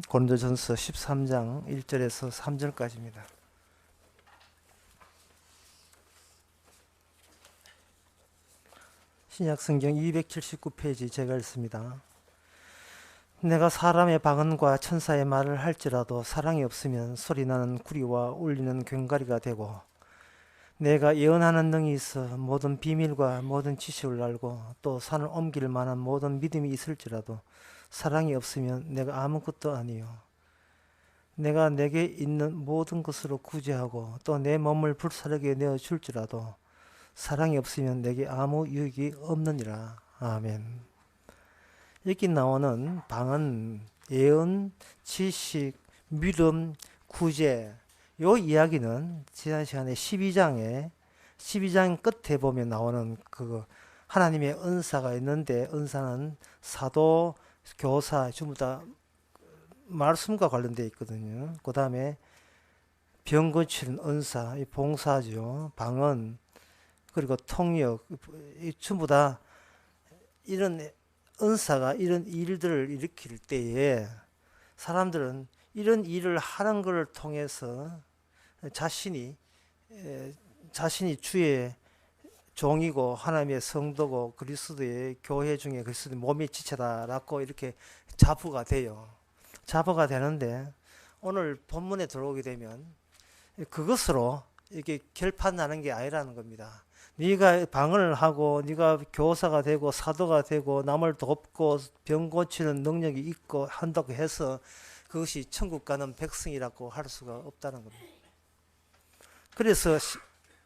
고린도전서 13장 1절에서 3절까지입니다. 신약성경 279페이지 제가 읽습니다. 내가 사람의 방언과 천사의 말을 할지라도 사랑이 없으면 소리나는 구리와 울리는 괭가리가 되고, 내가 예언하는 능이 있어 모든 비밀과 모든 지식을 알고 또 산을 옮길 만한 모든 믿음이 있을지라도 사랑이 없으면 내가 아무것도 아니요. 내가 내게 있는 모든 것으로 구제하고 또 내 몸을 불사르게 내어줄지라도 사랑이 없으면 내게 아무 유익이 없느니라. 아멘. 여기 나오는 방언, 예언, 지식, 믿음, 구제, 요 이야기는 지난 시간에 12장 끝에 보면 나오는 그 하나님의 은사가 있는데, 은사는 사도, 교사 전부 다 말씀과 관련되어 있거든요. 그 다음에 병 고치는 은사, 이 봉사죠. 방언, 그리고 통역, 이 전부 다 이런 은사가 이런 일들을 일으킬 때에 사람들은 이런 일을 하는 것을 통해서 자신이 주의 종이고 하나님의 성도고 그리스도의 교회 중에 그리스도의 몸의 지체다라고 이렇게 자부가 돼요. 자부가 되는데, 오늘 본문에 들어오게 되면 그것으로 이게 결판나는 게 아니라는 겁니다. 네가 방언을 하고 네가 교사가 되고 사도가 되고 남을 돕고 병 고치는 능력이 있고 한다고 해서 그것이 천국 가는 백성이라고 할 수가 없다는 겁니다. 그래서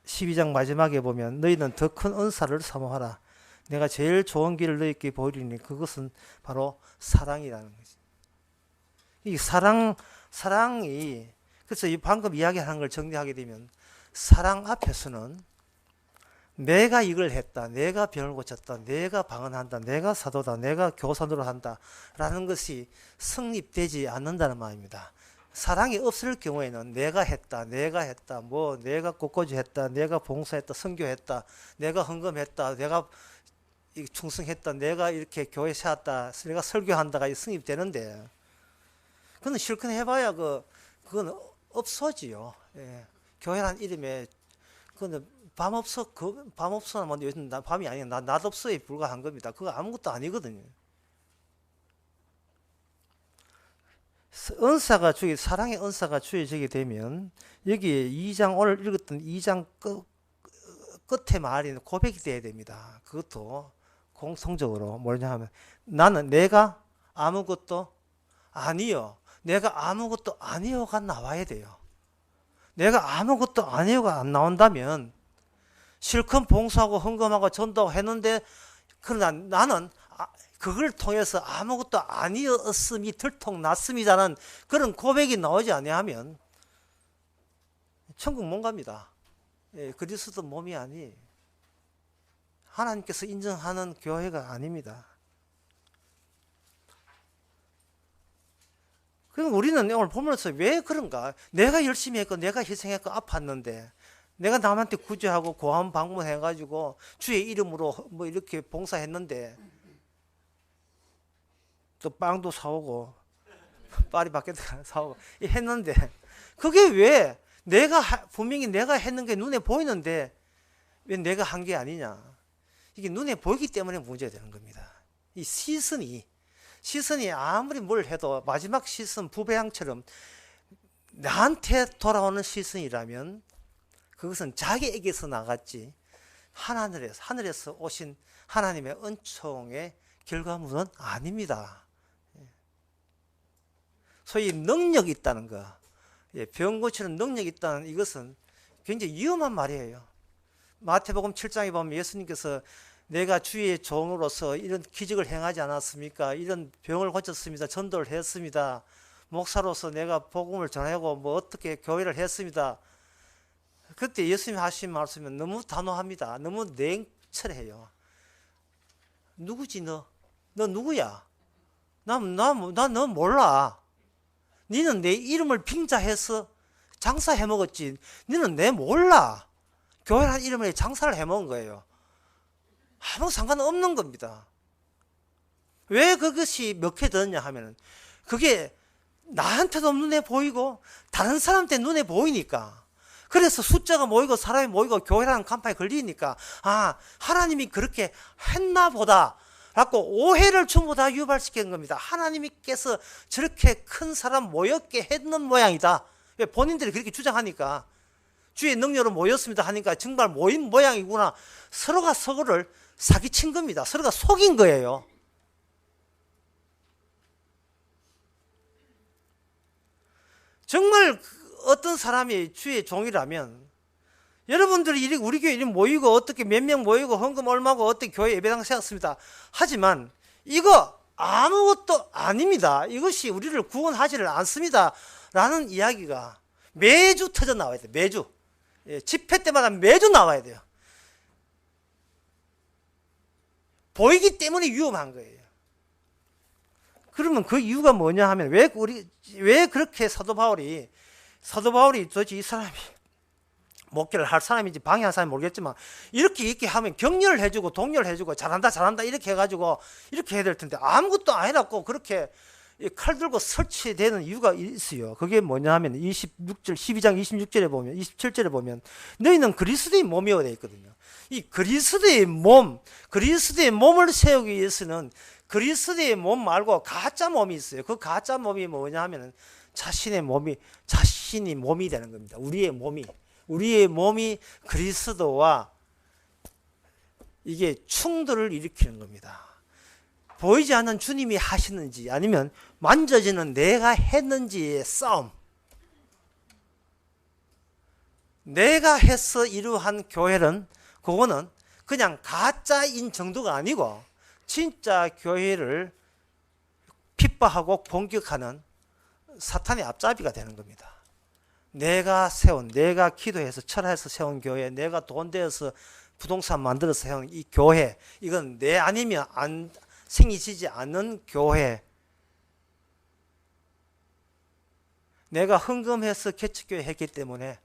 12장 마지막에 보면 너희는 더 큰 은사를 사모하라. 내가 제일 좋은 길을 너희에게 보이리니 그것은 바로 사랑이라는 거지. 이 사랑이, 그래서 이 방금 이야기하는 걸 정리하게 되면, 사랑 앞에서는 내가 이걸 했다, 내가 병을 고쳤다, 내가 방언한다, 내가 사도다, 내가 교사 노릇한다 라는 것이 성립되지 않는다는 말입니다. 사랑이 없을 경우에는 내가 했다, 뭐 내가 꽃꽂이 했다, 내가 봉사했다, 선교했다, 내가 헌금했다, 내가 충성했다, 내가 이렇게 교회 세웠다, 내가 설교한다가 성립되는데, 그건 실컷 해봐야 그건 없어지요. 예. 교회란 이름에 그건 밤 없어나 뭐 요즘 밤이 아니야, 낮 없어에 불과한 겁니다. 그거 아무것도 아니거든요. 사랑의 은사가 주어지게 되면, 여기 2장, 오늘 읽었던 2장 끝에 말이 고백이 돼야 됩니다. 그것도 공통적으로 뭐냐 하면, 나는 내가 아무것도 아니요. 내가 아무것도 아니요가 나와야 돼요. 내가 아무것도 아니요가 안 나온다면 실컷 봉사하고 헌금하고 전도하고 했는데, 그러나 나는 그걸 통해서 아무것도 아니었음이 들통났습니다는 그런 고백이 나오지 아니하면 천국 못 갑니다. 예, 그리스도 몸이 아니, 하나님께서 인정하는 교회가 아닙니다. 그럼 우리는 오늘 보면서 왜 그런가? 내가 열심히 했고 내가 희생했고 아팠는데, 내가 남한테 구제하고 고함 방문해가지고 주의 이름으로 뭐 이렇게 봉사했는데, 또 빵도 사오고 파리바게트 사오고 했는데, 그게 왜 분명히 내가 했는 게 눈에 보이는데 왜 내가 한 게 아니냐? 이게 눈에 보이기 때문에 문제가 되는 겁니다. 이 시선이 아무리 뭘 해도 마지막 시선, 부배양처럼 나한테 돌아오는 시선이라면 그것은 자기에게서 나갔지 하늘에서 오신 하나님의 은총의 결과물은 아닙니다. 소위 능력이 있다는 거, 병 고치는 능력이 있다는 이것은 굉장히 위험한 말이에요. 마태복음 7장에 보면 예수님께서 내가 주의 종으로서 이런 기적을 행하지 않았습니까? 이런 병을 고쳤습니다. 전도를 했습니다. 목사로서 내가 복음을 전하고 뭐 어떻게 교회를 했습니다. 그때 예수님이 하신 말씀은 너무 단호합니다. 너무 냉철해요. 누구지 너? 너 누구야? 나 너 몰라. 너는 내 이름을 빙자해서 장사해 먹었지. 너는 내 몰라. 교회라는 이름을 장사를 해 먹은 거예요. 아무 상관없는 겁니다. 왜 그것이 먹혀졌냐 하면은, 그게 나한테도 눈에 보이고 다른 사람한테 눈에 보이니까, 그래서 숫자가 모이고 사람이 모이고 교회라는 간판에 걸리니까 아, 하나님이 그렇게 했나 보다 라고 오해를 전부 다 유발시키는 겁니다. 하나님께서 저렇게 큰 사람 모였게 했는 모양이다. 본인들이 그렇게 주장하니까, 주의 능력으로 모였습니다 하니까 정말 모인 모양이구나. 서로가 서로를 사기친 겁니다. 서로가 속인 거예요. 정말 어떤 사람이 주의 종이라면, 여러분들이 우리 교회 이름 모이고 어떻게 몇 명 모이고 헌금 얼마고 어떻게 교회 예배당 세웠습니다. 하지만 이거 아무것도 아닙니다. 이것이 우리를 구원하지를 않습니다 라는 이야기가 매주 터져 나와야 돼요. 매주. 집회 때마다 매주 나와야 돼요. 보이기 때문에 위험한 거예요. 그러면 그 이유가 뭐냐 하면, 왜 그렇게 사도 바울이 도대체 이 사람이 목회를 할 사람인지 방해할 사람인지 모르겠지만, 이렇게 하면 격려를 해주고 독려를 해주고 잘한다 이렇게 해가지고 이렇게 해야 될 텐데, 아무것도 아니라고 그렇게 칼 들고 설치되는 이유가 있어요. 그게 뭐냐 하면 12장 26절에 보면, 27절에 보면 너희는 그리스도의 몸이어야 되어 있거든요. 이 그리스도의 몸을 세우기 위해서는 그리스도의 몸 말고 가짜 몸이 있어요. 그 가짜 몸이 뭐냐 하면 자신이 몸이 되는 겁니다. 우리의 몸이 그리스도와 이게 충돌을 일으키는 겁니다. 보이지 않는 주님이 하시는지 아니면 만져지는 내가 했는지의 싸움. 내가 해서 이루한 교회는, 그거는 그냥 가짜인 정도가 아니고 진짜 교회를 핍박하고 공격하는 사탄의 앞잡이가 되는 겁니다. 내가 기도해서 철회해서 세운 교회, 내가 돈 대어서 부동산 만들어서 세운 이 교회, 이건 내 아니면 생기지 않는 교회. 내가 헌금해서 개척교회 했기 때문에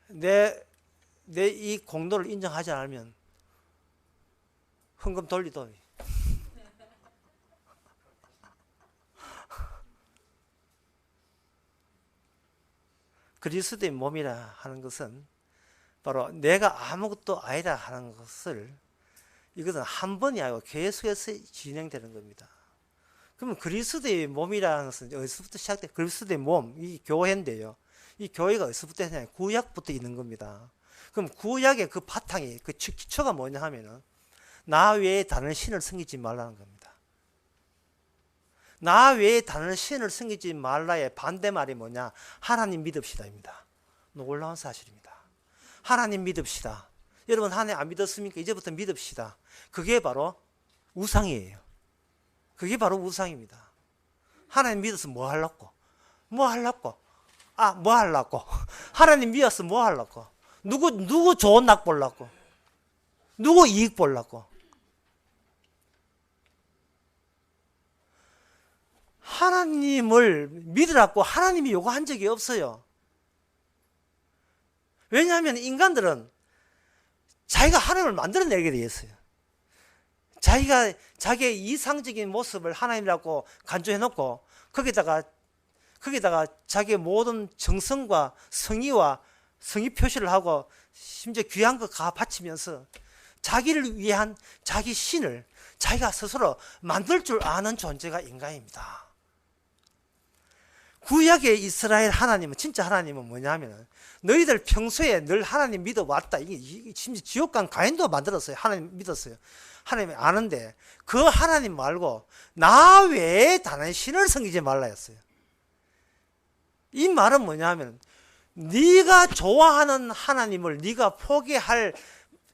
내 이 공로를 인정하지 않으면 헌금 돌리더니 그리스도의 몸이라 하는 것은 바로 내가 아무것도 아니다 하는 것을, 이것은 한 번이 아니고 계속해서 진행되는 겁니다. 그러면 그리스도의 몸이라는 것은 어디서부터 시작돼? 그리스도의 몸, 이 교회인데요. 이 교회가 어디서부터 했냐? 구약부터 있는 겁니다. 그럼 구약의 그 바탕이, 그 기초가 뭐냐 하면은 나 외에 다른 신을 섬기지 말라는 겁니다. 나 외에 다른 신을 섬기지 말라의 반대말이 뭐냐? 하나님 믿읍시다입니다. 놀라운 사실입니다. 하나님 믿읍시다. 여러분 하나님 안 믿었습니까? 이제부터 믿읍시다. 그게 바로 우상이에요. 그게 바로 우상입니다. 하나님 믿어서 뭐 하려고? 뭐 하려고? 하나님 믿어서 뭐 하려고? 누구 좋은 낙 보려고? 누구 이익 보려고? 하나님을 믿으라고 하나님이 요구한 적이 없어요. 왜냐하면 인간들은 자기가 하나님을 만들어내게 되어 있어요. 자기가 자기의 이상적인 모습을 하나님이라고 간주해놓고 거기다가 자기의 모든 정성과 성의 표시를 하고 심지어 귀한 거 다 바치면서 자기를 위한 자기 신을 자기가 스스로 만들 줄 아는 존재가 인간입니다. 구약의 이스라엘 하나님은, 진짜 하나님은 뭐냐면 너희들 평소에 늘 하나님 믿어왔다. 이게 심지어 지옥간 가인도 만들었어요. 하나님 믿었어요. 하나님이 아는데 그 하나님 말고 나 외에 다른 신을 섬기지 말라 했어요. 이 말은 뭐냐면 네가 좋아하는 하나님을 네가 포기할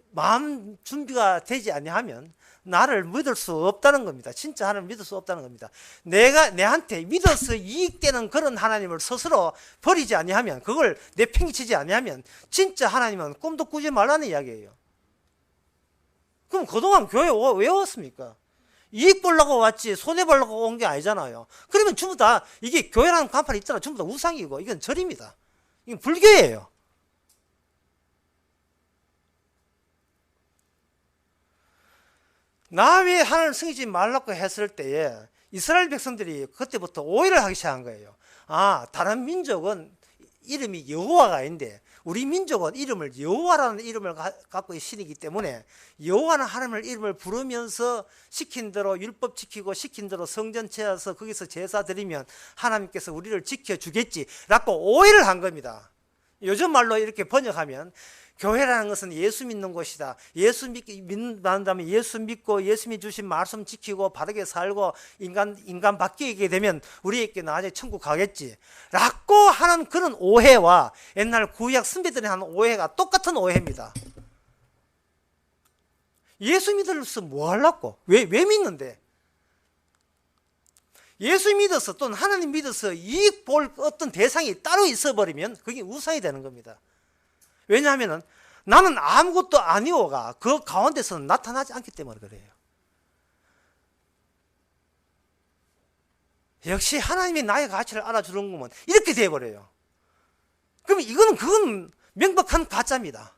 마음 준비가 되지 아니하면 나를 믿을 수 없다는 겁니다. 진짜 하나님을 믿을 수 없다는 겁니다. 내가 내한테 믿어서 이익되는 그런 하나님을 스스로 버리지 아니하면, 그걸 내팽개치지 아니하면 진짜 하나님은 꿈도 꾸지 말라는 이야기예요. 그럼 그동안 교회 왜 왔습니까? 이익 보려고 왔지 손해 보려고 온 게 아니잖아요. 그러면 전부 다 이게 교회라는 간판이 있잖아. 전부 다 우상이고 이건 절입니다. 이건 불교예요. 나 외에 하나님을 섬기지 말라고 했을 때에 이스라엘 백성들이 그때부터 오해를 하기 시작한 거예요. 아, 다른 민족은 이름이 여호와가 있는데 우리 민족은 이름을 여호와라는 이름을 갖고 있는 신이기 때문에 여호와는 하나님의 이름을 부르면서 시킨 대로 율법 지키고 시킨 대로 성전 채워서 거기서 제사 드리면 하나님께서 우리를 지켜주겠지라고 오해를 한 겁니다. 요즘 말로 이렇게 번역하면 교회라는 것은 예수 믿는 곳이다. 예수 믿는다면 예수 믿고 예수님이 주신 말씀 지키고 바르게 살고 인간 바뀌게 되면 우리에게 나중에 천국 가겠지 라고 하는 그런 오해와 옛날 구약 선배들이 하는 오해가 똑같은 오해입니다. 예수 믿으면서 뭐 하려고? 왜 믿는데? 예수 믿어서 또는 하나님 믿어서 이익 볼 어떤 대상이 따로 있어버리면 그게 우상이 되는 겁니다. 왜냐하면 나는 아무것도 아니오가 그 가운데서는 나타나지 않기 때문에 그래요. 역시 하나님이 나의 가치를 알아주는 거면 이렇게 돼버려요. 그럼 그건 명백한 가짜입니다.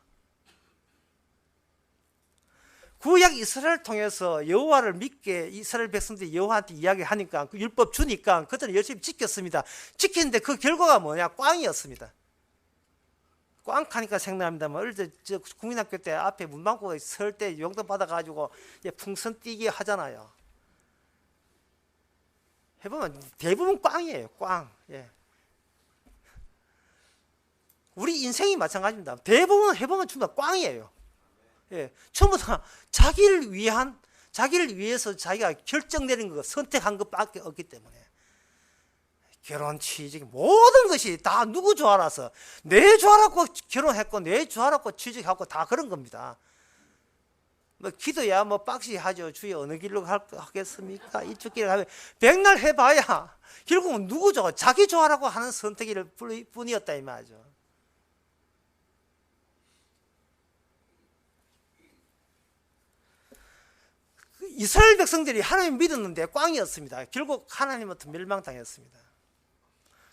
구약 이스라엘을 통해서 여호와를 믿게 이스라엘 백성들이 여호와한테 이야기하니까 그 율법 주니까 그들은 열심히 지켰습니다. 지켰는데 그 결과가 뭐냐? 꽝이었습니다. 꽝하니까 생각납니다. 어릴 때 국민학교 때 앞에 문방구에 설 때 용돈 받아가지고 풍선 띄기 하잖아요. 해보면 대부분 꽝이에요. 꽝. 예. 우리 인생이 마찬가지입니다. 대부분 해보면 전부 다 꽝이에요. 예. 전부 다 자기를 위해서 자기가 결정 내린 거, 선택한 것밖에 없기 때문에. 결혼, 취직, 모든 것이 다 누구 좋아라서 내 좋아라고 결혼했고 내 좋아라고 취직하고 다 그런 겁니다. 뭐 기도야 뭐 빡시 하죠. 주여 어느 길로 하겠습니까? 이쪽 길을 가면 백날 해봐야 결국은 누구 좋아? 자기 좋아라고 하는 선택일 뿐이었다 이 말이죠. 이스라엘 백성들이 하나님 믿었는데 꽝이었습니다. 결국 하나님부터 멸망당했습니다.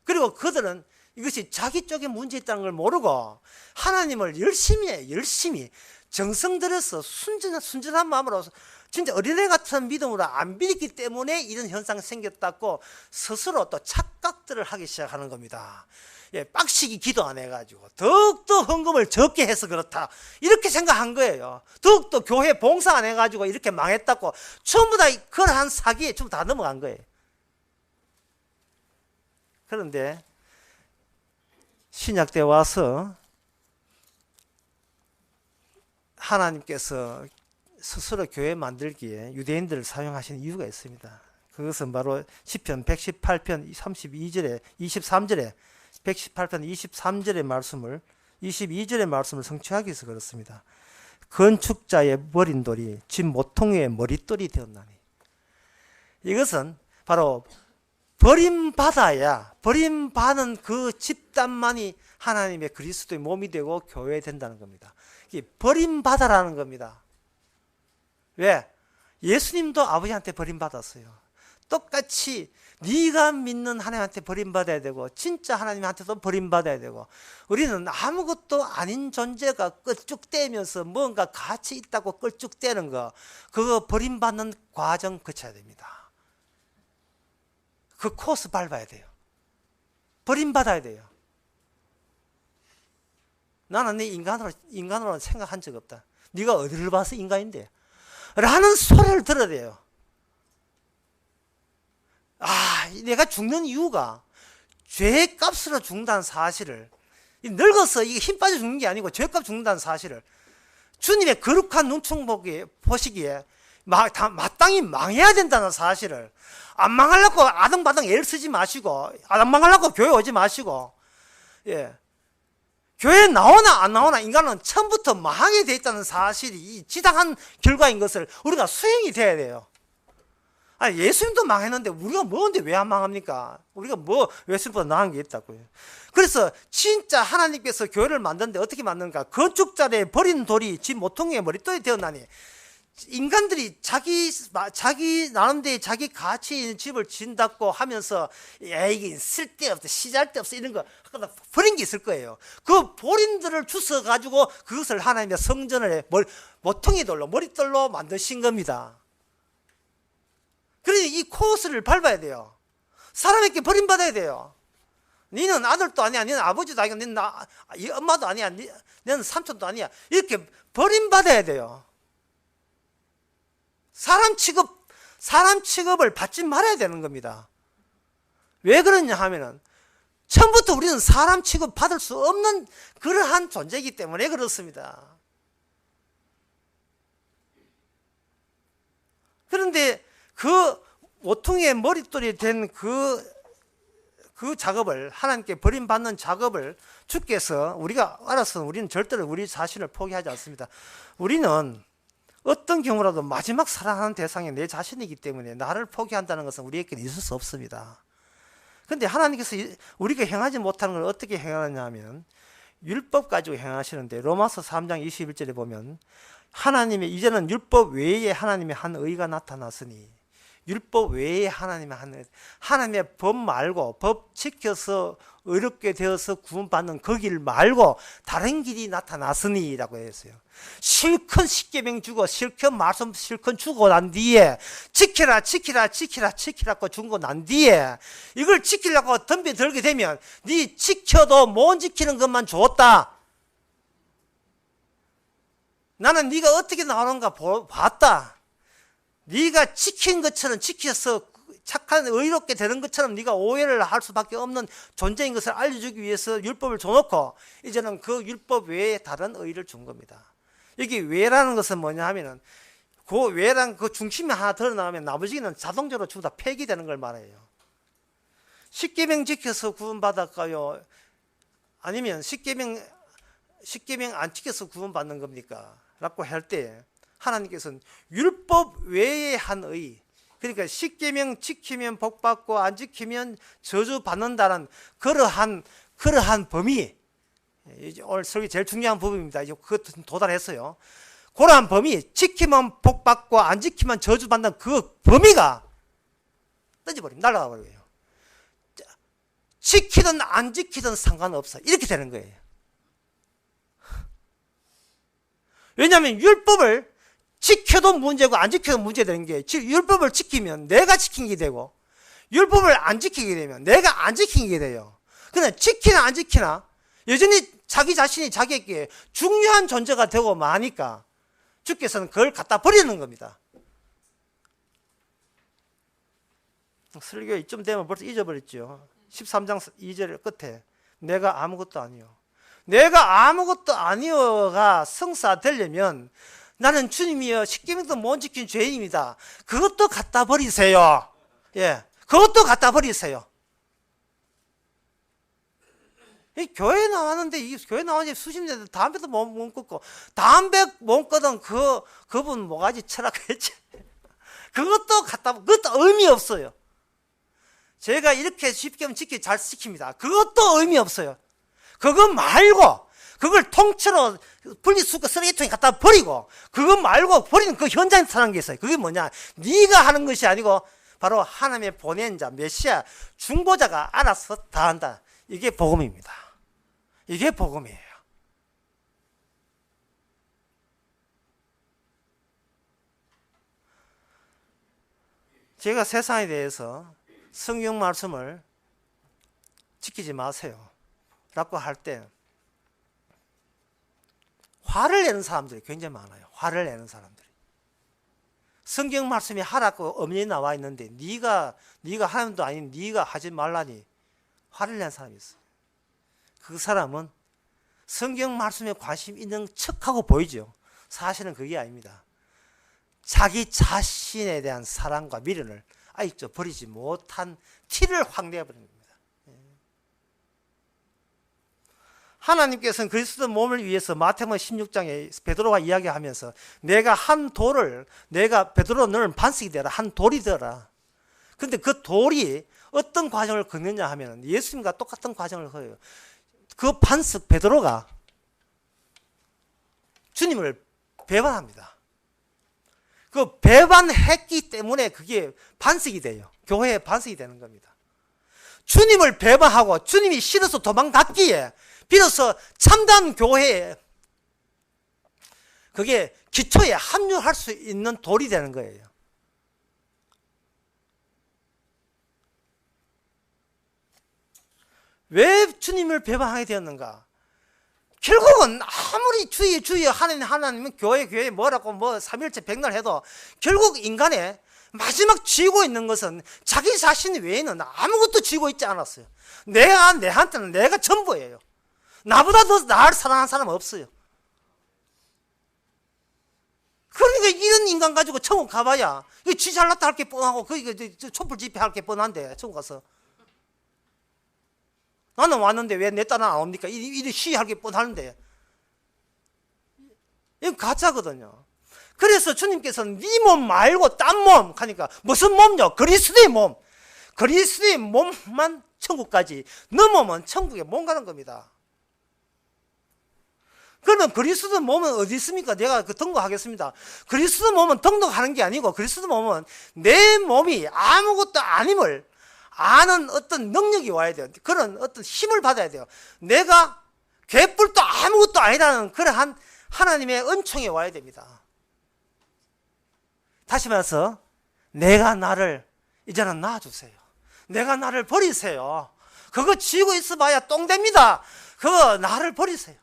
그리고 그들은 이것이 자기 쪽에 문제 있다는 걸 모르고 하나님을 열심히 정성 들여서 순전한 마음으로 진짜 어린애 같은 믿음으로 안 믿었기 때문에 이런 현상이 생겼다고 스스로 또 착각들을 하기 시작하는 겁니다. 예, 빡시기 기도 안 해가지고 더욱더 헌금을 적게 해서 그렇다 이렇게 생각한 거예요. 더욱더 교회 봉사 안 해가지고 이렇게 망했다고 전부 다 그러한 사기에 전부 다 넘어간 거예요. 그런데 신약 때 와서 하나님께서 스스로 교회 만들기에 유대인들을 사용하시는 이유가 있습니다. 그것은 바로 시편 118편 32절에 23절에 118편 23절의 말씀을 22절의 말씀을 성취하기 위해서 그렇습니다. 건축자의 버린 돌이 집 모퉁이의 머릿돌이 되었나니. 이것은 바로 버림받은 그 집단만이 하나님의 그리스도의 몸이 되고 교회 된다는 겁니다. 이게 버림받아라는 겁니다. 왜? 예수님도 아버지한테 버림받았어요. 똑같이 네가 믿는 하나님한테 버림받아야 되고 진짜 하나님한테도 버림받아야 되고 우리는 아무것도 아닌 존재가 끌쭉대면서 뭔가 가치 있다고 끌쭉대는 거 그거 버림받는 과정 거쳐야 됩니다. 그 코스 밟아야 돼요. 버림받아야 돼요. 나는 네 인간으로 생각한 적 없다. 네가 어디를 봐서 인간인데? 라는 소리를 들어야 돼요. 내가 죽는 이유가 죄값으로 죽는다는 사실을 늙어서 이게 힘 빠져 죽는 게 아니고 죄값 죽는다는 사실을 주님의 거룩한 눈총 보시기에 마땅히 망해야 된다는 사실을 안 망하려고 아등바등 애를 쓰지 마시고 안 망하려고 교회 오지 마시고 교회에 나오나 안 나오나 인간은 처음부터 망하게 돼 있다는 사실이 지당한 결과인 것을 우리가 수행이 돼야 돼요. 예수님도 망했는데 우리가 뭔데 왜 안 망합니까? 우리가 예수님보다 나은 게 있다고요. 그래서 진짜 하나님께서 교회를 만드는데 어떻게 만드는가? 건축자의 버린 돌이 집 모퉁이의 머릿돌이 되었나니 인간들이 자기 나름대로 자기 가치 있는 집을 짓는다고 하면서 이게 쓸데없다 시잘데없어 이런 거 버린 게 있을 거예요. 그 버린들을 주워 가지고 그것을 하나님의 성전을 모퉁이 돌로 머릿돌로 만드신 겁니다. 그러니 이 코스를 밟아야 돼요. 사람에게 버림받아야 돼요. 너는 아들도 아니야. 너는 아버지도 아니야. 너는 엄마도 아니야. 너는 삼촌도 아니야. 이렇게 버림받아야 돼요. 사람 취급을 받지 말아야 되는 겁니다. 왜 그러냐 하면은 처음부터 우리는 사람 취급 받을 수 없는 그러한 존재이기 때문에 그렇습니다. 그런데 그 모퉁이의 머릿돌이 된 그 작업을, 하나님께 버림받는 작업을 주께서 우리가 알아서 우리는 절대로 우리 자신을 포기하지 않습니다. 우리는 어떤 경우라도 마지막 사랑하는 대상이 내 자신이기 때문에 나를 포기한다는 것은 우리에게 있을 수 없습니다. 그런데 하나님께서 우리가 행하지 못하는 걸 어떻게 행하느냐 하면 율법 가지고 행하시는데 로마서 3장 21절에 보면 하나님의 이제는 율법 외에 하나님의 한 의가 나타났으니 율법 외에 하나님의 법 말고 법 지켜서 의롭게 되어서 구원받는 그 길 말고 다른 길이 나타났으니 라고 했어요. 실컷 십계명 주고 실컷 말씀 실컷 주고 난 뒤에 지키라고 주고 난 뒤에 이걸 지키려고 덤벼 들게 되면 네 지켜도 못 지키는 것만 좋았다. 나는 네가 어떻게 나오는가 봤다. 네가 지킨 것처럼 지켜서 착한 의롭게 되는 것처럼 네가 오해를 할 수밖에 없는 존재인 것을 알려주기 위해서 율법을 줘놓고 이제는 그 율법 외에 다른 의를 준 겁니다. 여기 외라는 것은 뭐냐 하면은 그 외랑 그 중심이 하나 드러나면 나머지는 자동적으로 전부 다 폐기되는 걸 말해요. 십계명 지켜서 구원받을까요? 아니면 십계명 안 지켜서 구원받는 겁니까? 라고 할 때 하나님께서는 율법 외에 한 의, 그러니까 십계명 지키면 복받고 안 지키면 저주받는다는 그러한 범위, 오늘 설교 제일 중요한 부분입니다. 이제 그것 도달했어요. 그러한 범위, 지키면 복받고 안 지키면 저주받는 그 범위가 던져버리면 날아가 버려요. 지키든 안 지키든 상관없어. 이렇게 되는 거예요. 왜냐하면 율법을 지켜도 문제고 안 지켜도 문제되는 게 율법을 지키면 내가 지킨 게 되고 율법을 안 지키게 되면 내가 안 지킨 게 돼요. 그러나 지키나 안 지키나 여전히 자기 자신이 자기에게 중요한 존재가 되고 마니까 주께서는 그걸 갖다 버리는 겁니다. 설교 이쯤 되면 벌써 잊어버렸죠. 13장 2절 끝에 내가 아무것도 아니요. 내가 아무것도 아니요가 성사되려면 나는 주님이여 십계명도 못 지킨 죄인입니다. 그것도 갖다 버리세요. 예, 그것도 갖다 버리세요. 이 교회 나왔는데 교회 나온 지 수십 년 담배도 못 끊고 담배 못 끊은 그분 뭐가지 철학했지. 그것도 의미 없어요. 제가 이렇게 십계명 지키 잘 지킵니다. 그것도 의미 없어요. 그거 말고 그걸 통째로 분리수거 쓰레기통에 갖다 버리고 그거 말고 버리는 그 현장에 사는 게 있어요. 그게 뭐냐? 네가 하는 것이 아니고 바로 하나님의 보낸 자 메시아 중보자가 알아서 다 한다. 이게 복음입니다. 이게 복음이에요. 제가 세상에 대해서 성경 말씀을 지키지 마세요 라고 할 때 화를 내는 사람들이 굉장히 많아요. 화를 내는 사람들이. 성경 말씀이 하라고 엄연히 나와 있는데 네가 하나님도 아닌 네가 하지 말라니 화를 내는 사람이 있어요. 그 사람은 성경 말씀에 관심 있는 척하고 보이죠. 사실은 그게 아닙니다. 자기 자신에 대한 사랑과 미련을 아직도 버리지 못한 티를 확 내버리는 겁니다. 하나님께서는 그리스도 몸을 위해서 마태복음 16장에 베드로가 이야기하면서 베드로 너는 반석이 되라. 한 돌이 되라. 그런데 그 돌이 어떤 과정을 걷느냐 하면 예수님과 똑같은 과정을 걸어요. 그 반석 베드로가 주님을 배반합니다. 그 배반했기 때문에 그게 반석이 돼요. 교회의 반석이 되는 겁니다. 주님을 배반하고 주님이 싫어서 도망갔기에 비로소 참다운 교회에 그게 기초에 합류할 수 있는 돌이 되는 거예요. 왜 주님을 배반하게 되었는가? 결국은 아무리 주의 하나님은 교회 뭐라고 뭐 삼일째 백날 해도 결국 인간의 마지막 쥐고 있는 것은 자기 자신 외에는 아무것도 쥐고 있지 않았어요. 내한테는 내가 전부예요. 나보다 더 나를 사랑하는 사람은 없어요. 그러니까 이런 인간 가지고 천국 가봐야 쥐 잘났다 할 게 뻔하고 촛불 집회 할 게 뻔한데 천국 가서 나는 왔는데 왜 내 딸은 안 옵니까? 이리 시할 게 뻔하는데 이건 가짜거든요. 그래서 주님께서는 네 몸 말고 딴 몸 하니까 무슨 몸요? 그리스도의 몸. 그리스도의 몸만 천국까지, 너 몸은 천국에 못 가는 겁니다. 그러면 그리스도 몸은 어디 있습니까? 내가 등록하겠습니다. 그리스도 몸은 등록하는 게 아니고 그리스도 몸은 내 몸이 아무것도 아님을 아는 어떤 능력이 와야 돼요. 그런 어떤 힘을 받아야 돼요. 내가 개뿔도 아무것도 아니라는 그러한 하나님의 은총에 와야 됩니다. 다시 말해서 내가 나를 이제는 놔주세요. 내가 나를 버리세요. 그거 쥐고 있어봐야 똥됩니다. 그거 나를 버리세요.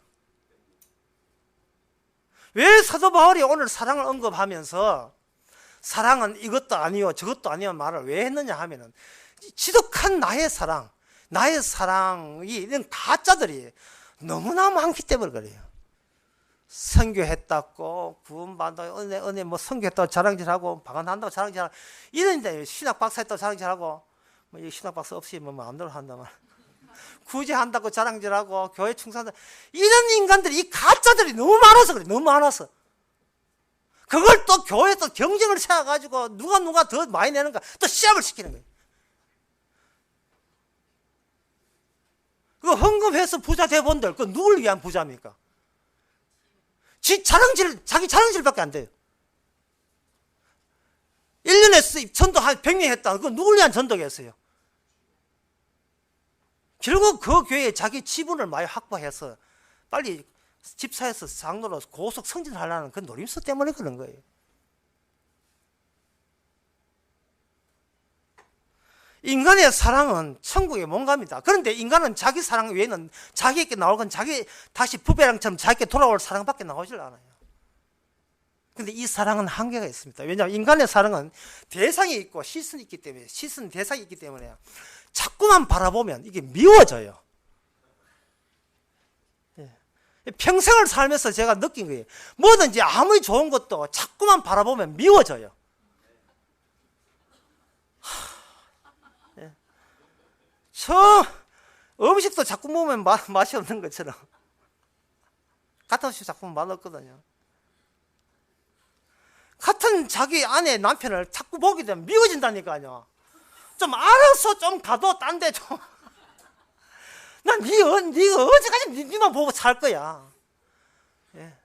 왜 사도 바울이 오늘 사랑을 언급하면서 사랑은 이것도 아니요 저것도 아니요 말을 왜 했느냐 하면은 지독한 나의 사랑이 이런 가짜들이 너무나 많기 때문에 그래요. 선교했다고 구원받는다고 은혜 뭐 선교했다고 자랑질하고 방언한다고 자랑질하고 이런데 신학 박사 했다고 자랑질하고 뭐 신학 박사 없이 뭐 마음대로 한다만 구제한다고 자랑질하고 교회 충성한다 이런 인간들이 이 가짜들이 너무 많아서 그래. 너무 많아서 그걸 또 교회에서 경쟁을 세워가지고 누가 더 많이 내는가 또 시합을 시키는 거예요. 그 헌금해서 부자 돼본들 그 누굴 위한 부자입니까? 자기 자랑질밖에 안 돼요. 1년에 전도 한 100명 했다. 그건 누굴 위한 전도겠어요? 결국 그 교회에 자기 지분을 많이 확보해서 빨리 집사에서 장로로 고속 승진하려는 그 노림수 때문에 그런 거예요. 인간의 사랑은 천국에 못 갑니다. 그런데 인간은 자기 사랑 외에는 자기에게 나올 건 다시 부배랑처럼 자기에게 돌아올 사랑밖에 나오질 않아요. 근데 이 사랑은 한계가 있습니다. 왜냐하면 인간의 사랑은 대상이 있고 시선이 있기 때문에, 시선 대상이 있기 때문에 자꾸만 바라보면 이게 미워져요. 평생을 살면서 제가 느낀 거예요. 뭐든지 아무리 좋은 것도 자꾸만 바라보면 미워져요. 저 음식도 자꾸 먹으면 맛이 없는 것처럼 같은 음식 자꾸 맛없거든요. 같은 자기 아내 남편을 자꾸 보게 되면 미워진다니까요. 좀 알아서 좀 가도 딴 데 좀. 난 네가 어디까지 네만 보고 살 거야. 예.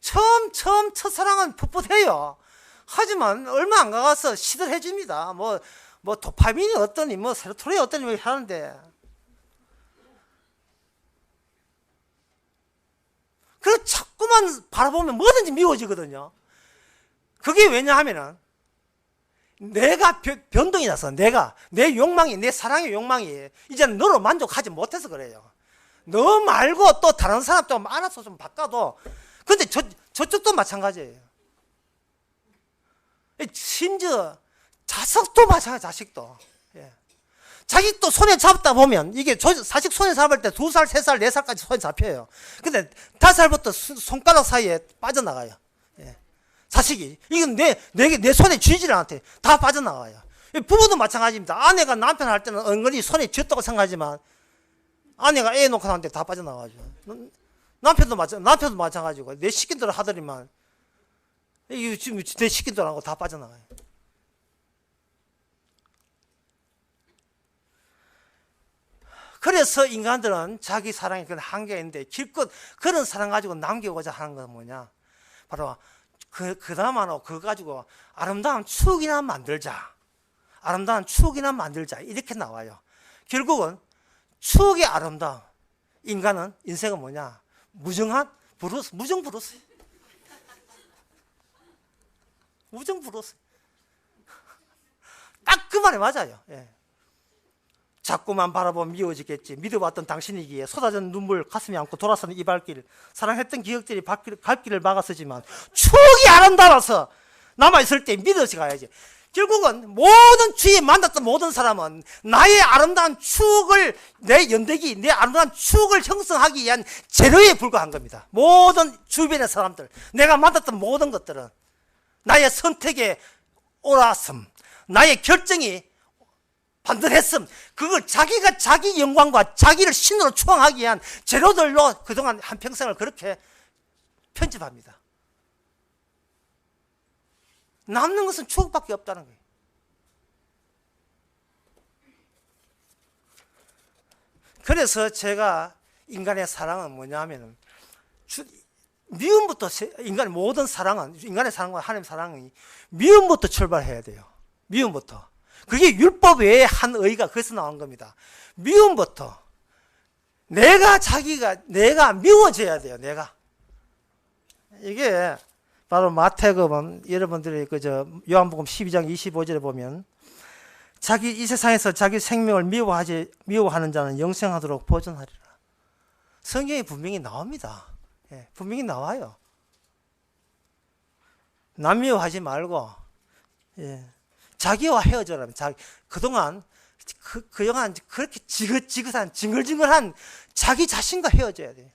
처음 첫사랑은 풋풋해요. 하지만 얼마 안 가서 시들해집니다. 뭐 도파민이 어떠니 뭐 세로토닌이 어떠니 하는데 그래 자꾸만 바라보면 뭐든지 미워지거든요. 그게 왜냐하면은 내가 변동이 나서 내 욕망이 내 사랑의 욕망이 이제는 너로 만족하지 못해서 그래요. 너 말고 또 다른 사람 좀 알아서 좀 바꿔도 근데 저쪽도 마찬가지예요. 심지어 자식도 마찬가지. 자식도 자기 또 손에 잡다 보면 이게 자식 손에 잡을 때 2살, 3살, 4살까지 손에 잡혀요. 근데 5살부터 손가락 사이에 빠져나가요. 자식이 이건 내 손에 쥐지를 않대. 다 빠져나가요. 부부도 마찬가지입니다. 아내가 남편 할 때는 은근히 손에 쥐었다고 생각하지만 아내가 애 놓고 하는데 다 빠져나가죠. 남편도 마찬가지고 내 시킨대로 하더니만 이게 지금 내 시킨대로 하고 다 빠져나가요. 그래서 인간들은 자기 사랑에 그런 한계가 있는데 기껏 그런 사랑 가지고 남기고자 하는 건 뭐냐? 바로 그나마로 그거 가지고 아름다운 추억이나 만들자. 아름다운 추억이나 만들자. 이렇게 나와요. 결국은 추억이 아름다움. 인생은 뭐냐? 무정 브루스. 무정 브루스. 딱 그 말이 맞아요. 예. 자꾸만 바라보면 미워지겠지. 믿어봤던 당신이기에 쏟아진 눈물 가슴에 안고 돌아서는 이 발길. 사랑했던 기억들이 갈 길을 막았지만 추억이 아름다워서 남아있을 때 믿어서 가야지. 결국은 모든 주위에 만났던 모든 사람은 나의 아름다운 추억을, 내 연대기, 내 아름다운 추억을 형성하기 위한 재료에 불과한 겁니다. 모든 주변의 사람들, 내가 만났던 모든 것들은 나의 선택에 옳았음, 나의 결정이 반듯했음, 그걸 자기가 자기 영광과 자기를 신으로 추앙하기 위한 재료들로 그동안 한평생을 그렇게 편집합니다. 남는 것은 추억밖에 없다는 거예요. 그래서 제가 인간의 사랑은 뭐냐 하면은 미움부터, 인간의 모든 사랑은, 인간의 사랑과 하나님의 사랑이 미움부터 출발해야 돼요. 미움부터. 그게 율법 외에 한 의가 거기서 나온 겁니다. 미움부터. 내가 미워져야 돼요. 내가. 이게 바로 마태복음, 여러분들이 요한복음 12장 25절에 보면 이 세상에서 자기 생명을 미워하는 자는 영생하도록 보존하리라. 성경에 분명히 나옵니다. 예, 분명히 나와요. 남 미워하지 말고, 예, 자기와 헤어져라면, 그동안 그렇게 지긋지긋한, 징글징글한 자기 자신과 헤어져야 돼요.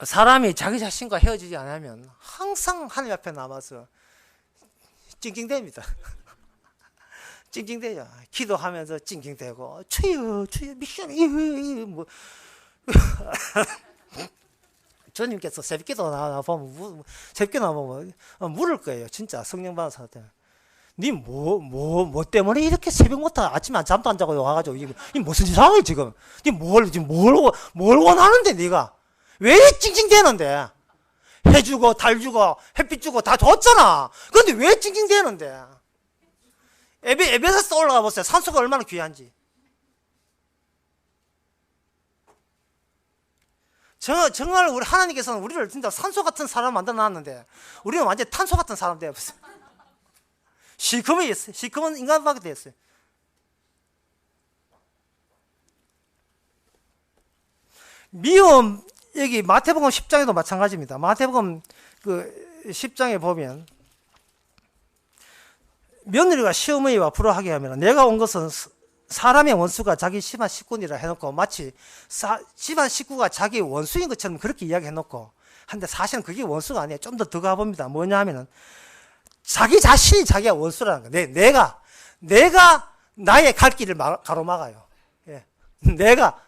사람이 자기 자신과 헤어지지 않으면 항상 하나님 앞에 남아서 찡찡댑니다. 찡찡대죠. 기도하면서 찡찡대고, 주여, 미션, 뭐. 주님께서 새벽기도 나보면, 새벽기도 나보면, 물을 거예요. 진짜, 성령 받은 사람한테. 니 뭐 때문에 이렇게 새벽부터 아침에 잠도 안 자고 와가지고, 이 무슨 이상해, 지금. 니 뭘 원하는데, 니가. 왜 찡찡대는데? 해주고, 달주고, 햇빛 주고 다 줬잖아. 그런데 왜 찡찡대는데? 에베소서 올라가 보세요. 산소가 얼마나 귀한지. 정말 우리 하나님께서는 우리를 진짜 산소 같은 사람 만들어 놨는데 우리는 완전 탄소 같은 사람 되어버렸어요. 시커먼 인간밖에 되었어요. 미움, 여기 마태복음 10장에도 마찬가지입니다. 마태복음 10장에 보면 며느리가 시어머니와 불화하게 하면 내가 온 것은 사람의 원수가 자기 집안 식구니라 해놓고 마치 집안 식구가 자기 원수인 것처럼 그렇게 이야기해놓고 한데 사실은 그게 원수가 아니에요. 좀 더 가봅니다. 뭐냐 하면은 자기 자신이 자기가 원수라는 거예요. 내가 나의 갈 길을 가로막아요. 예. 내가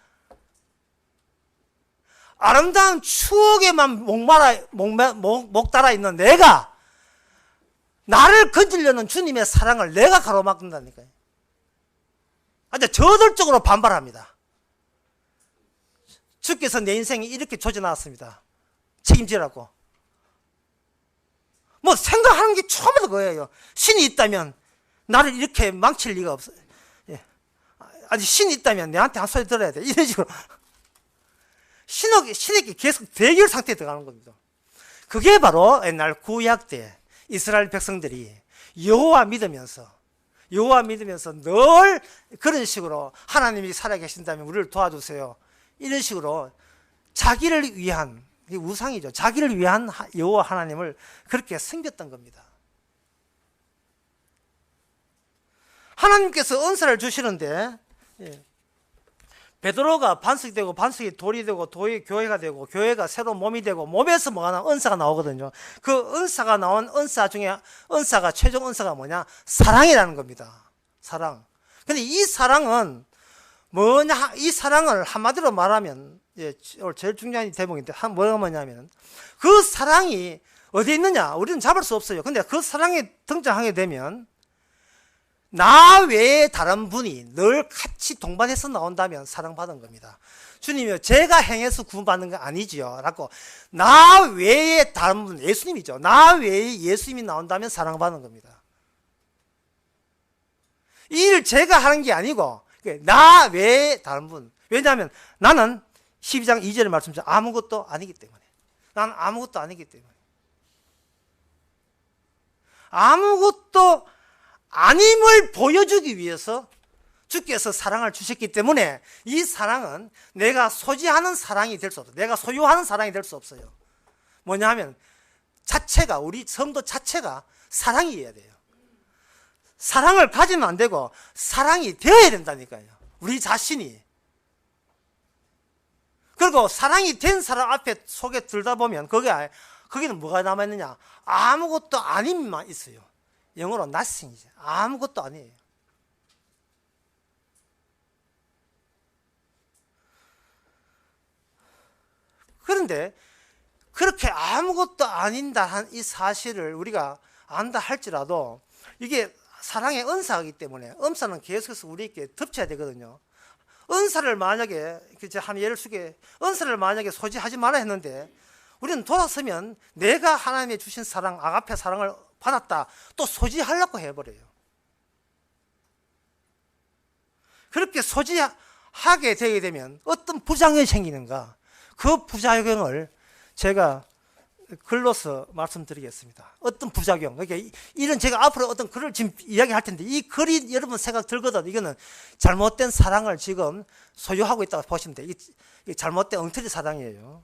아름다운 추억에만 목달아 있는 내가 나를 건지려는 주님의 사랑을 내가 가로막는다니까요. 아주 저돌적으로 반발합니다. 주께서 내 인생이 이렇게 조져놨습니다. 책임지라고. 뭐 생각하는 게 처음부터 그거예요. 신이 있다면 나를 이렇게 망칠 리가 없어요. 예. 아니 신이 있다면 내한테 한 소리 들어야 돼. 이런 식으로. 신에게 계속 대결 상태에 들어가는 겁니다. 그게 바로 옛날 구약 때 이스라엘 백성들이 여호와 믿으면서 늘 그런 식으로 하나님이 살아계신다면 우리를 도와주세요. 이런 식으로 자기를 위한, 우상이죠. 자기를 위한 여호와 하나님을 그렇게 섬겼던 겁니다. 하나님께서 은사를 주시는데 베드로가 반석이 되고 반석이 돌이 되고 돌이 교회가 되고 교회가 새로운 몸이 되고 몸에서 뭐가 나와? 은사가 나오거든요. 그 은사가 나온 은사 중에 최종 은사가 뭐냐? 사랑이라는 겁니다. 사랑. 근데 이 사랑은 뭐냐? 이 사랑을 한마디로 말하면 오늘 제일 중요한 대목인데 뭐가 뭐냐면 그 사랑이 어디에 있느냐? 우리는 잡을 수 없어요. 근데 그 사랑이 등장하게 되면 나 외에 다른 분이 늘 같이 동반해서 나온다면 사랑받은 겁니다. 주님이요, 제가 행해서 구원받는 건 아니지요 라고 나 외에 다른 분, 예수님이죠. 나 외에 예수님이 나온다면 사랑받는 겁니다. 이 일을 제가 하는 게 아니고 나 외에 다른 분. 왜냐하면 나는 12장 2절의 말씀처럼 아무것도 아니기 때문에. 나는 아무것도 아니기 때문에. 아무것도 아님을 보여주기 위해서 주께서 사랑을 주셨기 때문에 이 사랑은 내가 소지하는 사랑이 될 수 없어요. 내가 소유하는 사랑이 될 수 없어요. 뭐냐 하면 자체가, 우리 성도 자체가 사랑이어야 돼요. 사랑을 가지면 안 되고 사랑이 되어야 된다니까요. 우리 자신이. 그리고 사랑이 된 사람 앞에 속에 들다 보면 거기는 뭐가 남아있느냐? 아무것도 아님만 있어요. 영어로 nothing이죠. 아무것도 아니에요. 그런데 그렇게 아무것도 아닌다 한 이 사실을 우리가 안다 할지라도 이게 사랑의 은사이기 때문에 은사는 계속해서 우리에게 덮쳐야 되거든요. 은사를 만약에 한 예를 들게 은사를 만약에 소지하지 말아 했는데 우리는 돌아서면 내가 하나님의 주신 사랑, 아가페 사랑을 받았다 또 소지하려고 해버려요. 그렇게 소지하게 되게 되면 어떤 부작용이 생기는가? 그 부작용을 제가 글로서 말씀드리겠습니다. 어떤 부작용. 그러니까 이런 제가 앞으로 어떤 글을 지금 이야기할 텐데 이 글이 여러분 생각 들거든. 이거는 잘못된 사랑을 지금 소유하고 있다고 보시면 돼요. 이 잘못된 엉터리 사랑이에요.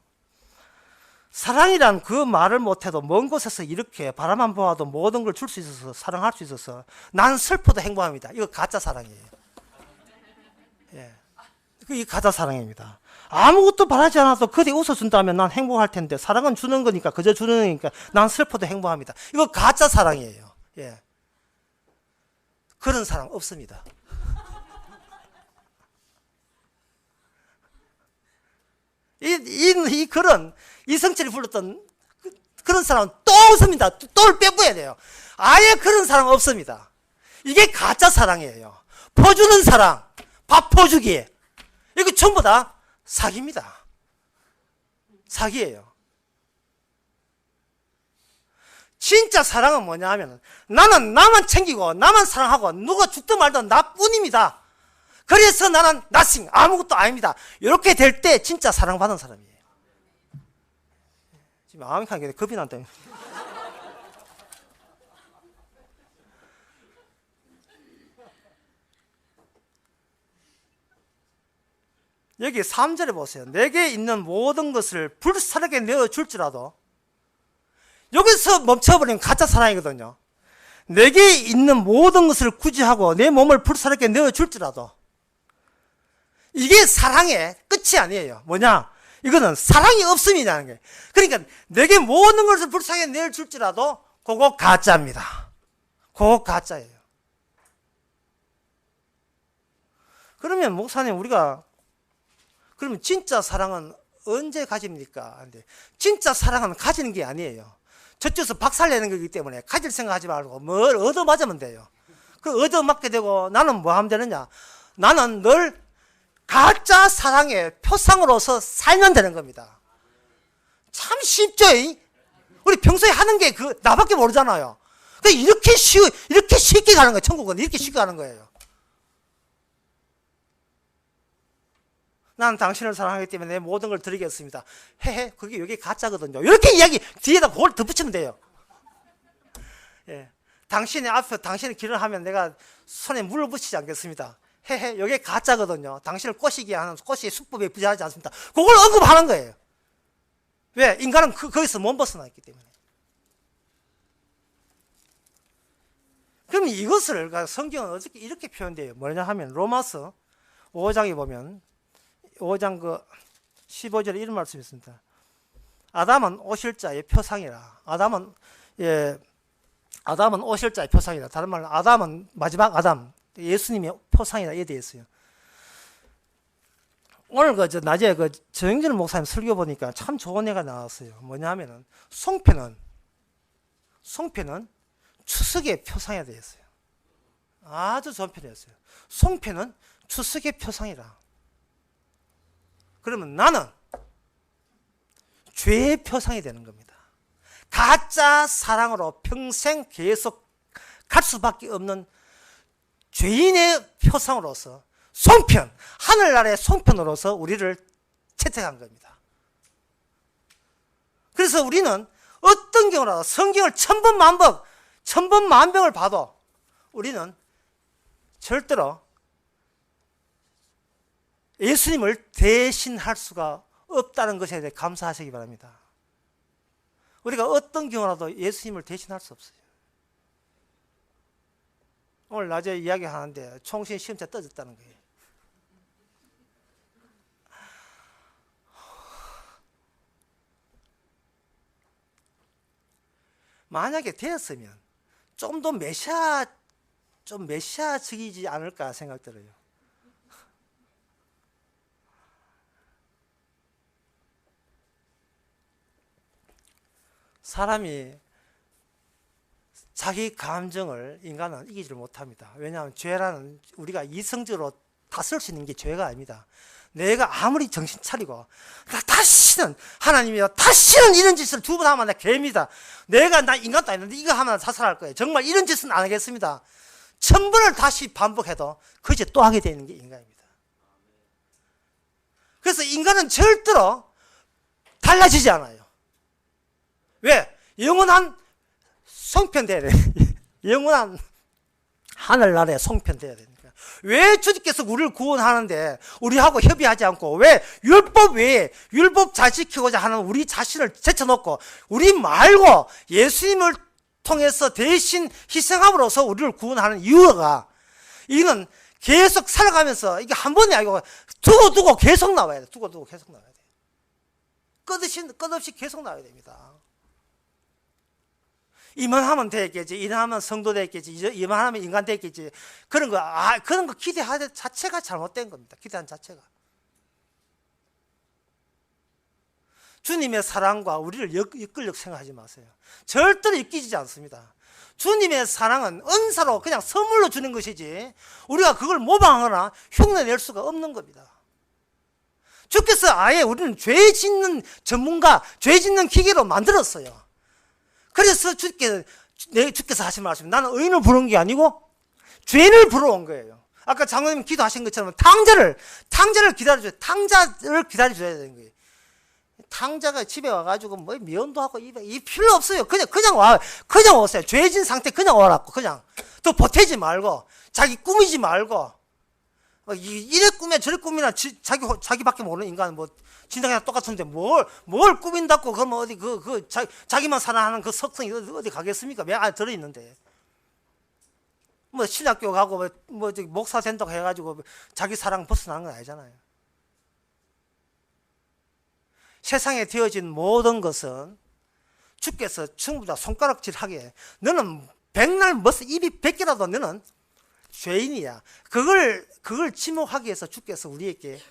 사랑이란 그 말을 못해도 먼 곳에서 이렇게 바라만 보아도 모든 걸 줄 수 있어서 사랑할 수 있어서 난 슬퍼도 행복합니다. 이거 가짜 사랑이에요. 예. 이 가짜 사랑입니다. 아무것도 바라지 않아도 그대 웃어준다면 난 행복할 텐데 사랑은 주는 거니까 그저 주는 거니까 난 슬퍼도 행복합니다. 이거 가짜 사랑이에요. 예. 그런 사랑 없습니다. 이 글은 이성철이 불렀던 그런 사람은 또 없습니다. 또를 빼부어야 돼요. 아예 그런 사랑 없습니다. 이게 가짜 사랑이에요. 퍼주는 사랑, 밥 퍼주기. 이거 전부 다 사기입니다. 사기예요. 진짜 사랑은 뭐냐 하면 나는 나만 챙기고 나만 사랑하고 누가 죽든 말든 나뿐입니다. 그래서 나는 nothing, 아무것도 아닙니다. 이렇게 될 때 진짜 사랑받은 사람이에요. 지금 아멘한 게 겁이 난다. 여기 3절에 보세요. 내게 있는 모든 것을 불사르게 내어줄지라도, 여기서 멈춰버리면 가짜 사랑이거든요. 내게 있는 모든 것을 구제하고 내 몸을 불사르게 내어줄지라도, 이게 사랑의 끝이 아니에요. 뭐냐? 이거는 사랑이 없음이라는 거예요. 그러니까 내게 모든 것을 불사르게 내어줄지라도 그거 가짜입니다. 그거 가짜예요. 그러면 목사님, 우리가 그러면 진짜 사랑은 언제 가집니까? 근데 진짜 사랑은 가지는 게 아니에요. 저쪽에서 박살내는 거기 때문에 가질 생각하지 말고 뭘 얻어맞으면 돼요. 그 얻어맞게 되고 나는 뭐 하면 되느냐? 나는 늘 가짜 사랑의 표상으로서 살면 되는 겁니다. 참 쉽죠? 우리 평소에 하는 게 나밖에 모르잖아요. 이렇게 쉽게 가는 거예요. 천국은 이렇게 쉽게 가는 거예요. 난 당신을 사랑하기 때문에 내 모든 걸 드리겠습니다. 헤헤, 그게 여기 가짜거든요. 이렇게 이야기 뒤에다 그걸 덧붙이면 돼요. 예, 당신의 앞에 당신의 길을 하면 내가 손에 물을 붙이지 않겠습니다. 헤헤, 여기 가짜거든요. 당신을 꼬시게 하는 꼬시의 수법에 부재하지 않습니다. 그걸 언급하는 거예요. 왜? 인간은 거기서 못 벗어나 있기 때문에. 그럼 이것을 성경은 어떻게 이렇게 표현돼요? 뭐냐 하면 로마서 5장에 보면 5장 15절에 이런 말씀이 있습니다. 아담은 오실 자의 표상이라. 아담은 오실 자의 표상이라. 다른 말로 아담은 마지막 아담, 예수님의 표상이라 이래 되어 있어요. 오늘 낮에 정영진 목사님 설교 보니까 참 좋은 애가 나왔어요. 뭐냐 하면은 송편은 추석의 표상이라 되어 있어요. 아주 좋은 편이었어요. 송편은 추석의 표상이라. 그러면 나는 죄의 표상이 되는 겁니다. 가짜 사랑으로 평생 계속 갈 수밖에 없는 죄인의 표상으로서 송편, 하늘나라의 송편으로서 우리를 채택한 겁니다. 그래서 우리는 어떤 경우라도 성경을 천번 만번 천번 만병을 봐도 우리는 절대로 예수님을 대신할 수가 없다는 것에 대해 감사하시기 바랍니다. 우리가 어떤 경우라도 예수님을 대신할 수 없어요. 오늘 낮에 이야기하는데 총신 시험체 떠졌다는 거예요. 만약에 되었으면 좀 더 메시아적이지 않을까 생각 들어요. 사람이 자기 감정을 인간은 이기지를 못합니다. 왜냐하면 죄라는 우리가 이성적으로 다쓸 수 있는 게 죄가 아닙니다. 내가 아무리 정신 차리고 나 다시는 하나님이여 다시는 이런 짓을 두 번 하면 나 개입니다. 나 인간도 아닌데 이거 하면 자살할 거예요. 정말 이런 짓은 안 하겠습니다. 1000번을 다시 반복해도 그 짓 또 하게 되는 게 인간입니다. 그래서 인간은 절대로 달라지지 않아요. 왜? 영원한 송편돼야 돼. 영원한 하늘나라에 송편돼야 되니까. 왜 주님께서 우리를 구원하는데 우리하고 협의하지 않고 왜 율법 외에 율법 잘 지키고자 하는 우리 자신을 제쳐놓고 우리 말고 예수님을 통해서 대신 희생함으로써 우리를 구원하는 이유가 이는 계속 살아가면서 이게 한 번이 아니고 두고 계속 나와야 돼. 두고 계속 나와야 돼. 끝없이 계속 나와야 됩니다. 이만하면 되겠지, 이만하면 성도 되겠지, 이만하면 인간 되겠지. 그런 거 기대하는 자체가 잘못된 겁니다. 기대한 자체가. 주님의 사랑과 우리를 이끌려고 생각하지 마세요. 절대로 이끌리지 않습니다. 주님의 사랑은 은사로 그냥 선물로 주는 것이지 우리가 그걸 모방하거나 흉내낼 수가 없는 겁니다. 주께서 아예 우리는 죄 짓는 전문가, 죄 짓는 기계로 만들었어요. 그래서 주께서 하신 말씀, 나는 의인을 부른 게 아니고 죄인을 부러온 거예요. 아까 장로님 기도하신 것처럼 탕자를 기다려줘야 되는 거예요. 탕자가 집에 와가지고 뭐 면도 하고 이 필요 없어요. 그냥 오세요. 죄진 상태 그냥 오라고. 그냥 또 보태지 말고 자기 꾸미지 말고 이래 꾸며 저래 꾸미나 자기밖에 모르는 인간은 뭐 진작이랑 똑같은데 뭘 꾸민다고 그러면 어디 자기만 사랑하는 그 속성이 어디 가겠습니까? 내 안에 들어있는데 뭐 신학교 가고 뭐 목사 된다고 해가지고 자기 사랑 벗어나는 건 아니잖아요. 세상에 되어진 모든 것은 주께서 전부 다 손가락질하게 너는 백날 입이 100개라도 너는 죄인이야. 그걸 지목하기 위해서 주께서 우리에게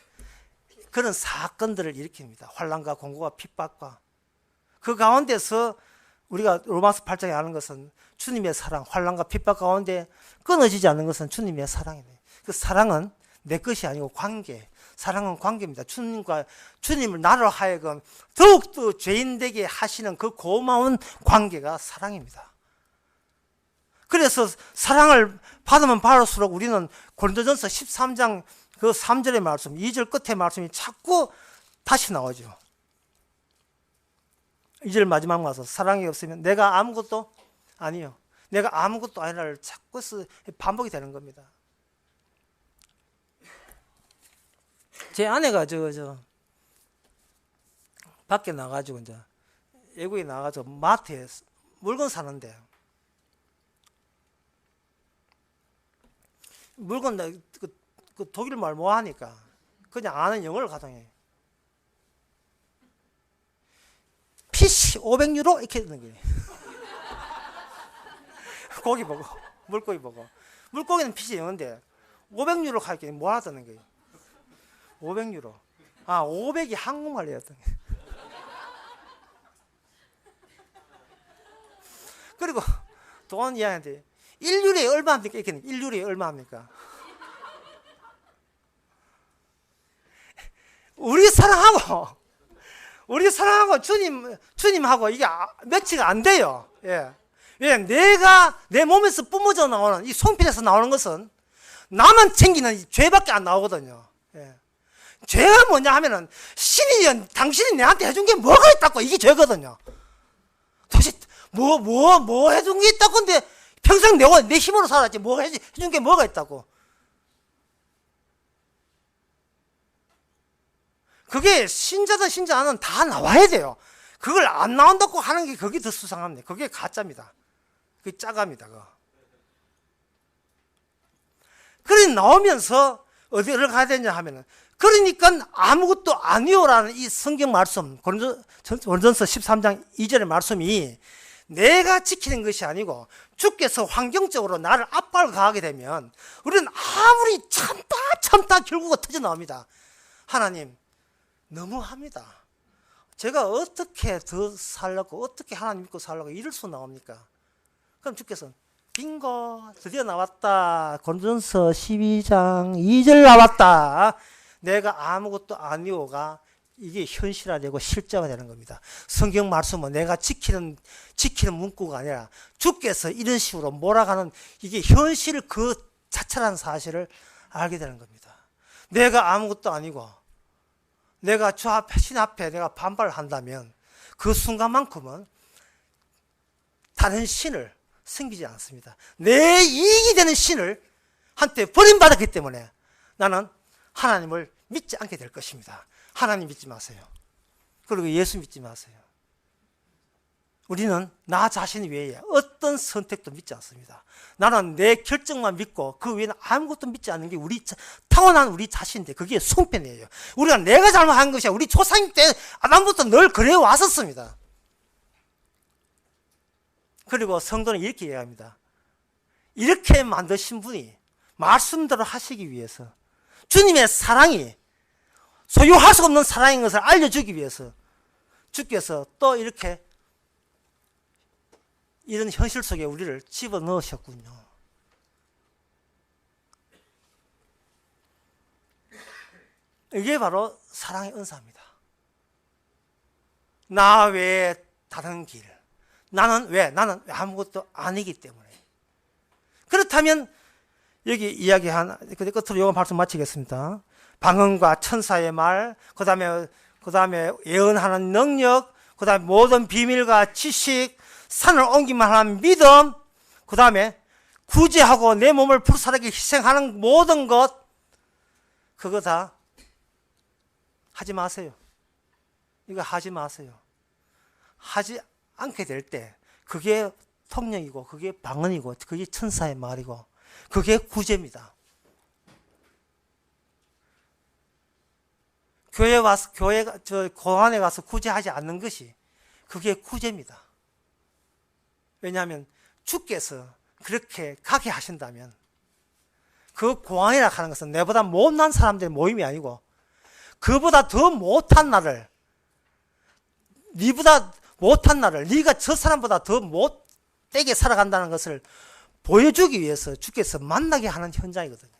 그런 사건들을 일으킵니다. 환난과 공고와 핍박과 그 가운데서 우리가 로마서 8장에 아는 것은 주님의 사랑, 환난과 핍박 가운데 끊어지지 않는 것은 주님의 사랑이네. 그 사랑은 내 것이 아니고 관계. 사랑은 관계입니다. 주님을 나로 하여금 더욱더 죄인 되게 하시는 그 고마운 관계가 사랑입니다. 그래서 사랑을 받으면 받을수록 우리는 고린도전서 13장 그 3절의 말씀, 2절 끝의 말씀이 자꾸 다시 나오죠. 2절 마지막 와서 사랑이 없으면 내가 아무것도 아니요. 내가 아무것도 아니라를 자꾸 반복이 되는 겁니다. 제 아내가 밖에 나가지고 이제 외국에 나가서 마트에 물건 사는데 물건 그 독일 말 뭐 하니까 그냥 아는 영어를 가정해. 피시 500유로 이렇게 되는 거예요. 고기 보고 물고기 보고 물고기는 피시 영어인데 500유로 가니까 뭐 하자는 거예요. 500유로. 500이 한국말이었던 거예요. 그리고 돈 이야기하는데 1유로에 얼마 합니까? 이렇게 1유로에 얼마 합니까? 우리 사랑하고 주님하고 이게 매치가 안 돼요. 예. 왜? 내가 내 몸에서 뿜어져 나오는 이 송편에서 나오는 것은 나만 챙기는 죄밖에 안 나오거든요. 예. 죄가 뭐냐 하면은 당신이 내한테 해준 게 뭐가 있다고 이게 죄거든요. 도대체 뭐 해준 게 있다고. 근데 평생 내 힘으로 살았지. 뭐 해준 게 뭐가 있다고. 그게 신자든 신자 아는 다 나와야 돼요. 그걸 안 나온다고 하는 게 그게 더 수상합니다. 그게 가짜입니다. 그게 짜갑니다. 그거. 그래 나오면서 어디를 가야 되냐 하면은, 그러니까 아무것도 아니오라는 이 성경 말씀, 고린도전서 13장 2절의 말씀이 내가 지키는 것이 아니고 주께서 환경적으로 나를 압박을 가하게 되면 우리는 아무리 참다 결국은 터져 나옵니다. 하나님 너무합니다. 제가 어떻게 더 살려고, 어떻게 하나님 믿고 살려고 이럴 수 나옵니까? 그럼 주께서 빙고 드디어 나왔다. 고린도전서 12장 2절 나왔다. 내가 아무것도 아니오가 이게 현실화되고 실제화되는 겁니다. 성경 말씀은 내가 지키는 문구가 아니라 주께서 이런 식으로 몰아가는 이게 현실 그 자체라는 사실을 알게 되는 겁니다. 내가 아무것도 아니고 내가 신 앞에 내가 반발을 한다면 그 순간만큼은 다른 신을 섬기지 않습니다. 내 이익이 되는 신을 한테 버림받았기 때문에 나는 하나님을 믿지 않게 될 것입니다. 하나님 믿지 마세요. 그리고 예수 믿지 마세요. 우리는 나 자신 외에 어떤 선택도 믿지 않습니다. 나는 내 결정만 믿고 그 외에는 아무것도 믿지 않는 게 타고난 우리 자신인데 그게 송편이에요. 우리가 내가 잘못한 것이 아니라 우리 조상님 때 아담부터 늘 그래 왔었습니다. 그리고 성도는 이렇게 이야기합니다. 이렇게 만드신 분이 말씀대로 하시기 위해서 주님의 사랑이 소유할 수 없는 사랑인 것을 알려주기 위해서 주께서 또 이렇게 이런 현실 속에 우리를 집어넣으셨군요. 이게 바로 사랑의 은사입니다. 나 외에 다른 길. 나는 아무것도 아니기 때문에. 그렇다면 여기 이야기한 끝으로 요거 말씀 마치겠습니다. 방언과 천사의 말, 그 다음에 예언하는 능력, 그 다음에 모든 비밀과 지식, 산을 옮기만 하는 믿음, 그 다음에 구제하고 내 몸을 불사르게 희생하는 모든 것, 그거 다 하지 마세요. 이거 하지 마세요. 하지 않게 될 때 그게 통령이고 그게 방언이고 그게 천사의 말이고 그게 구제입니다. 공안에 가서 구제하지 않는 것이 그게 구제입니다. 왜냐하면 주께서 그렇게 가게 하신다면 그 공안이라 하는 것은 내보다 못난 사람들의 모임이 아니고 그보다 더 못한 나를, 네보다 못한 나를, 네가 저 사람보다 더 못되게 살아간다는 것을 보여주기 위해서 주께서 만나게 하는 현장이거든요.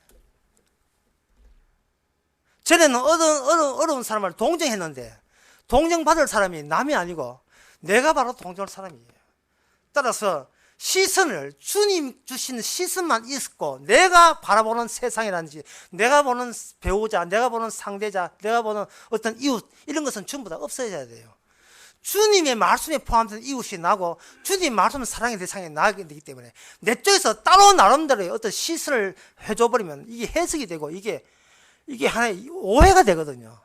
전에는 어려운 사람을 동정했는데 동정받을 사람이 남이 아니고 내가 바로 동정할 사람이에요. 따라서 시선을 주님 주신 시선만 있고 내가 바라보는 세상이라든지 내가 보는 배우자, 내가 보는 상대자, 내가 보는 어떤 이웃 이런 것은 전부 다 없어져야 돼요. 주님의 말씀에 포함된 이웃이 나고 주님의 말씀은 사랑의 대상에 나게 되기 때문에 내 쪽에서 따로 나름대로의 어떤 시선을 해줘버리면 이게 해석이 되고 이게 하나의 오해가 되거든요.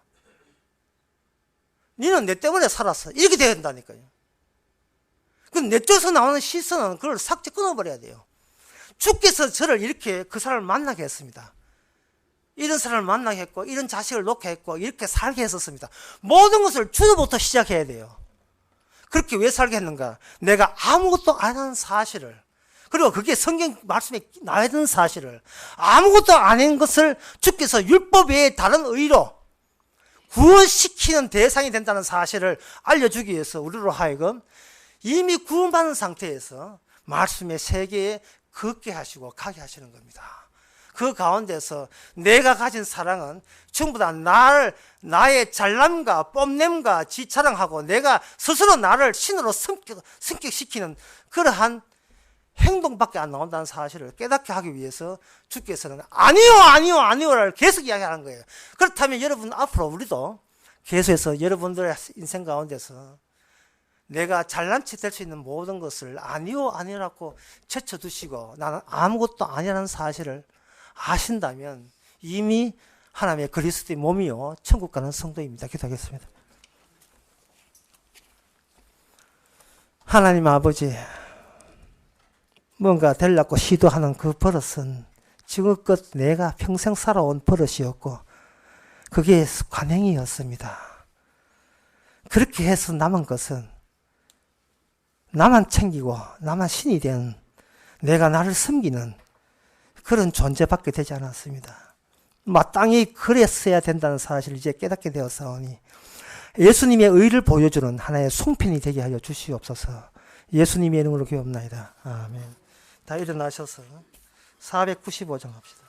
너는 내 때문에 살았어. 이렇게 된다니까요. 그럼 내 쪽에서 나오는 시선은 그걸 삭제 끊어버려야 돼요. 주께서 저를 이렇게 그 사람을 만나게 했습니다. 이런 사람을 만나게 했고 이런 자식을 놓게 했고 이렇게 살게 했었습니다. 모든 것을 주로부터 시작해야 돼요. 그렇게 왜 살게 했는가? 내가 아무것도 안 하는 사실을, 그리고 그게 성경 말씀에 나와 있는 사실을, 아무것도 안 한 것을 주께서 율법 외에 다른 의로 구원시키는 대상이 된다는 사실을 알려주기 위해서 우리로 하여금 이미 구원받은 상태에서 말씀의 세계에 걷게 하시고 가게 하시는 겁니다. 그 가운데서 내가 가진 사랑은 전부 다 나의 잘남과 뽐냄과 지자랑하고 내가 스스로 나를 신으로 승격시키는 그러한 행동밖에 안 나온다는 사실을 깨닫게 하기 위해서 주께서는 아니요를 계속 이야기하는 거예요. 그렇다면 여러분 앞으로 우리도 계속해서 여러분들의 인생 가운데서 내가 잘난 체 될 수 있는 모든 것을 아니요 아니라고 제쳐두시고 나는 아무것도 아니라는 사실을 아신다면 이미 하나님의 그리스도의 몸이요 천국 가는 성도입니다. 기도하겠습니다. 하나님 아버지, 뭔가 되려고 시도하는 그 버릇은 지금껏 내가 평생 살아온 버릇이었고 그게 관행이었습니다. 그렇게 해서 남은 것은 나만 챙기고 나만 신이 된 내가 나를 섬기는 그런 존재밖에 되지 않았습니다. 마땅히 그랬어야 된다는 사실을 이제 깨닫게 되었사오니 예수님의 의를 보여주는 하나의 송편이 되게 하여 주시옵소서. 예수님의 이름으로 기도합나이다. 아멘. 다 일어나셔서 495장 합시다.